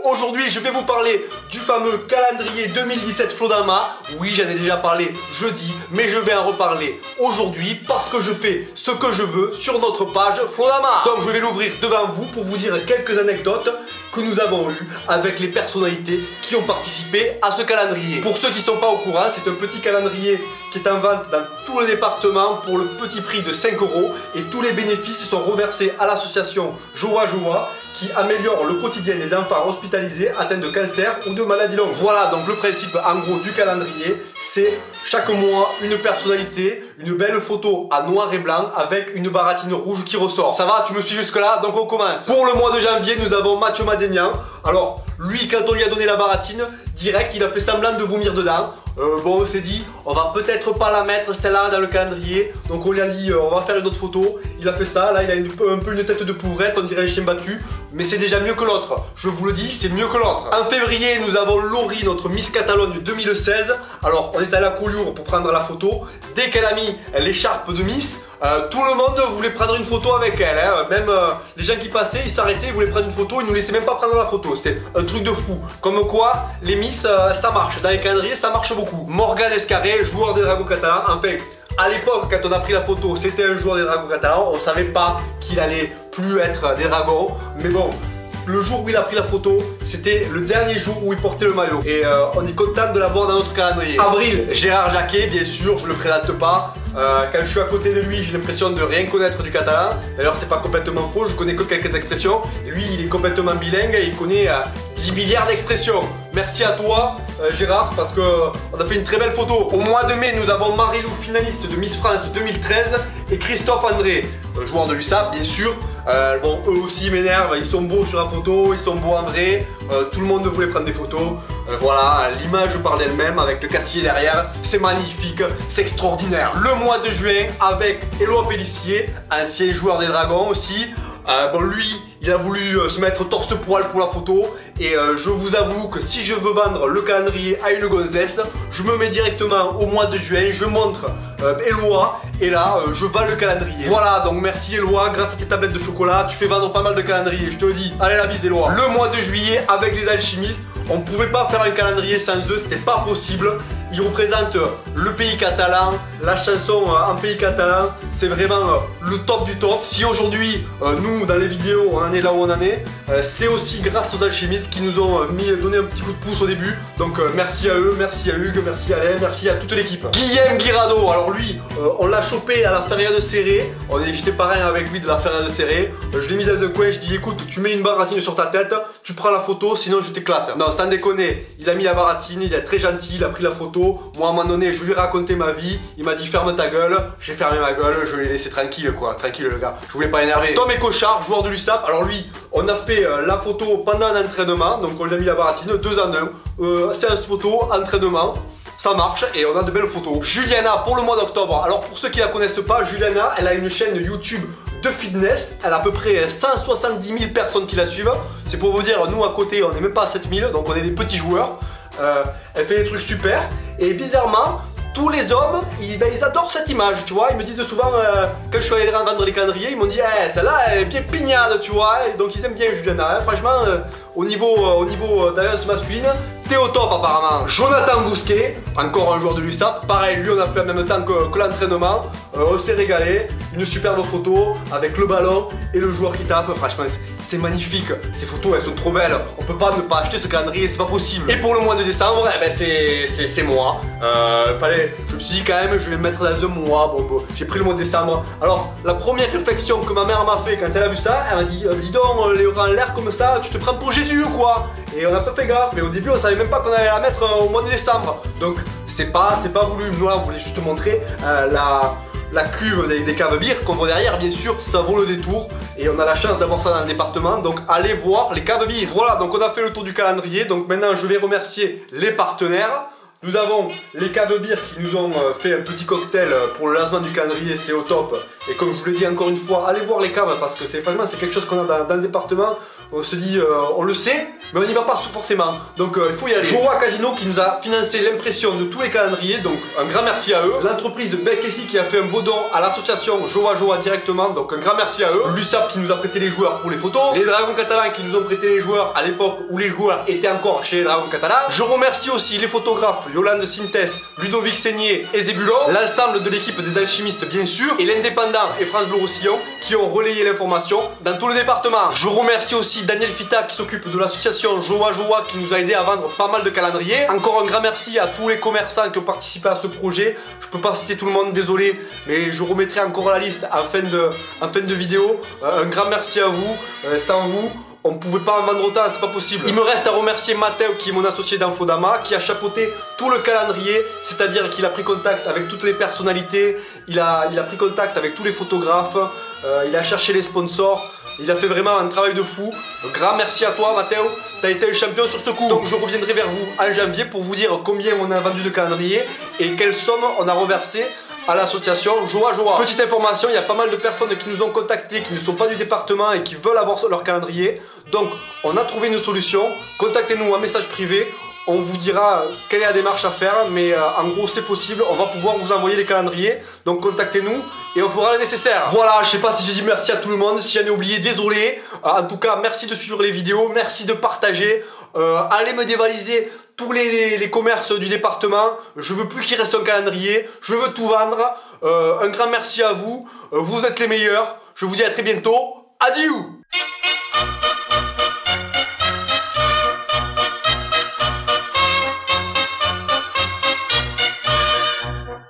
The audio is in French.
aujourd'hui je vais vous parler du fameux calendrier 2017 Flodama. Oui, j'en ai déjà parlé jeudi, mais je vais en reparler aujourd'hui parce que je fais ce que je veux sur notre page Flodama. Donc je vais l'ouvrir devant vous pour vous dire quelques anecdotes que nous avons eues avec les personnalités qui ont participé à ce calendrier. Pour ceux qui ne sont pas au courant, c'est un petit calendrier qui est en vente dans tout le département pour le petit prix de 5 € et tous les bénéfices sont reversés à l'association Joa Joa qui améliore le quotidien des enfants hospitalisés atteints de cancer ou de maladies longues. Voilà donc le principe en gros du calendrier, c'est chaque mois une personnalité, une belle photo en noir et blanc avec une baratine rouge qui ressort. Ça va, tu me suis jusque là? Donc on commence. Pour le mois de janvier, nous avons Mathieu Madénian. Alors lui, quand on lui a donné la baratine, direct il a fait semblant de vomir dedans. Bon, on s'est dit, on va peut-être pas la mettre celle-là dans le calendrier. Donc on lui a dit, on va faire une autre photo. Il a fait ça, là il a un peu une tête de pauvrette, on dirait un chien battu. Mais c'est déjà mieux que l'autre. Je vous le dis, c'est mieux que l'autre. En février, nous avons Laurie, notre Miss Catalogne 2016. Alors on est allé à Collioure pour prendre la photo. Dès qu'elle a mis l'écharpe de Miss, tout le monde voulait prendre une photo avec elle, hein. Même les gens qui passaient, ils s'arrêtaient, ils voulaient prendre une photo, ils nous laissaient même pas prendre la photo. C'était un truc de fou. Comme quoi, les Miss, ça marche. Dans les calendriers, ça marche beaucoup. Morgan Escarré, joueur des Dragons catalans. Enfin, à l'époque, quand on a pris la photo, c'était un joueur des Dragons catalans. On savait pas qu'il allait plus être des Dragons. Mais bon, le jour où il a pris la photo, c'était le dernier jour où il portait le maillot. Et on est content de l'avoir dans notre calendrier. Avril, Gérard Jacquet, bien sûr, je le présente pas. Quand je suis à côté de lui, j'ai l'impression de rien connaître du catalan. D'ailleurs, c'est pas complètement faux, je connais que quelques expressions. Et lui, il est complètement bilingue et il connaît 10 milliards d'expressions. Merci à toi, Gérard, parce qu'on a fait une très belle photo. Au mois de mai, nous avons Marie-Lou, finaliste de Miss France 2013, et Christophe André, joueur de l'USAP, bien sûr. Bon, eux aussi ils m'énervent, ils sont beaux sur la photo, ils sont beaux en vrai. Tout le monde voulait prendre des photos. Voilà, l'image parle d'elle-même avec le castillet derrière. C'est magnifique, c'est extraordinaire. Le mois de juin avec Éloi Pellissier, ancien joueur des Dragons aussi. Bon, lui, il a voulu se mettre torse-poil pour la photo. Et je vous avoue que si je veux vendre le calendrier à une gonzesse, je me mets directement au mois de juin, je montre Éloi et là je vends le calendrier. Voilà, donc merci Éloi, grâce à tes tablettes de chocolat, tu fais vendre pas mal de calendriers, je te le dis. Allez la bise Éloi. Le mois de juillet avec les alchimistes, on pouvait pas faire un calendrier sans eux, c'était pas possible. Ils représentent le pays catalan, la chanson en pays catalan, c'est vraiment le top du top. Si aujourd'hui, nous dans les vidéos, on en est là où on en est, c'est aussi grâce aux alchimistes qui nous ont donné un petit coup de pouce au début. Donc merci à eux, merci à Hugues, merci à Alain, merci à toute l'équipe. Guillaume Guirado, alors lui, on l'a chopé à la feria de Serré. J'étais parrain avec lui de la feria de Serré. Je l'ai mis dans un coin, je dis écoute, tu mets une baratine sur ta tête, tu prends la photo, sinon je t'éclate. Non, sans déconner, il a mis la baratine, il est très gentil, il a pris la photo. Moi à un moment donné, je lui ai raconté ma vie, il m'a dit ferme ta gueule, j'ai fermé ma gueule, je l'ai laissé tranquille quoi, tranquille le gars, je voulais pas énerver. Tom et Cochard, joueur de l'USAP, alors lui, on a fait la photo pendant un entraînement, donc on lui a mis la baratine, 2 en 1, séance photo, entraînement. Ça marche et on a de belles photos. Juliana pour le mois d'octobre. Alors pour ceux qui la connaissent pas, Juliana, elle a une chaîne YouTube de fitness. Elle a à peu près 170 000 personnes qui la suivent. C'est pour vous dire, nous à côté, on n'est même pas à 7000, donc on est des petits joueurs. Elle fait des trucs super. Et bizarrement, tous les hommes, ils adorent cette image, tu vois. Ils me disent souvent, quand je suis allé vendre les calendriers, ils m'ont dit, hey, celle-là, elle est bien pignade, tu vois. Et donc ils aiment bien Juliana. Hein. Franchement, au niveau d'alliance masculine, t'es au top apparemment. Jonathan Bousquet, encore un joueur de l'USAP. Pareil, lui on a fait en même temps que l'entraînement. On s'est régalé. Une superbe photo avec le ballon et le joueur qui tape. Franchement, c'est magnifique. Ces photos, elles sont trop belles. On peut pas ne pas acheter ce calendrier, c'est pas possible. Et pour le mois de décembre, eh ben, c'est moi. Je me suis dit quand même, je vais me mettre dans un mois. Bon, j'ai pris le mois de décembre. Alors, la première réflexion que ma mère m'a fait quand elle a vu ça, elle m'a dit dis donc, les en l'air comme ça, tu te prends pour Jésus ou quoi? Et on a pas fait gaffe, mais au début on savait même pas qu'on allait la mettre au mois de décembre. Donc c'est pas voulu. Nous là on voulait juste montrer la cuve des caves bières qu'on voit derrière, bien sûr, ça vaut le détour. Et on a la chance d'avoir ça dans le département, donc allez voir les caves bières. Voilà, donc on a fait le tour du calendrier. Donc maintenant je vais remercier les partenaires. Nous avons les caves bières qui nous ont fait un petit cocktail pour le lancement du calendrier, c'était au top. Et comme je vous l'ai dit encore une fois, allez voir les caves parce que franchement c'est quelque chose qu'on a dans le département. on se dit, on le sait, mais on n'y va pas forcément. Donc il faut y aller. Joa Casino qui nous a financé l'impression de tous les calendriers, donc un grand merci à eux. L'entreprise Bec Essi qui a fait un beau don à l'association Joa directement, donc un grand merci à eux. L'USAP qui nous a prêté les joueurs pour les photos. Les Dragons Catalans qui nous ont prêté les joueurs à l'époque où les joueurs étaient encore chez les Dragons Catalans. Je remercie aussi les photographes Yolande Sintes, Ludovic Seigné et Zébulon, l'ensemble de l'équipe des alchimistes bien sûr, et l'Indépendant et France Bleu Roussillon qui ont relayé l'information dans tout le département. Je remercie aussi Daniel Fita qui s'occupe de l'association Joa qui nous a aidé à vendre pas mal de calendriers. Encore un grand merci à tous les commerçants qui ont participé à ce projet. Je peux pas citer tout le monde, désolé, mais je remettrai encore la liste en fin de vidéo. Un grand merci à vous, sans vous on ne pouvait pas en vendre autant, c'est pas possible. Il me reste à remercier Matteo qui est mon associé dans Fodama, qui a chapeauté tout le calendrier, c'est-à-dire qu'il a pris contact avec toutes les personnalités, il a pris contact avec tous les photographes, il a cherché les sponsors, il a fait vraiment un travail de fou. Grand merci à toi Matteo, t'as été un champion sur ce coup. Donc je reviendrai vers vous en janvier pour vous dire combien on a vendu de calendrier et quelle somme on a reversé à l'association Joa. Petite information, il y a pas mal de personnes qui nous ont contactés, qui ne sont pas du département et qui veulent avoir leur calendrier. Donc on a trouvé une solution, contactez-nous en message privé, on vous dira quelle est la démarche à faire, mais en gros c'est possible, on va pouvoir vous envoyer les calendriers, donc contactez-nous et on fera le nécessaire. Voilà, je sais pas si j'ai dit merci à tout le monde, si j'en ai oublié, désolé. En tout cas, merci de suivre les vidéos, merci de partager, allez me dévaliser tous les commerces du département, je veux plus qu'il reste un calendrier, je veux tout vendre. Un grand merci à vous, vous êtes les meilleurs, je vous dis à très bientôt, adieu.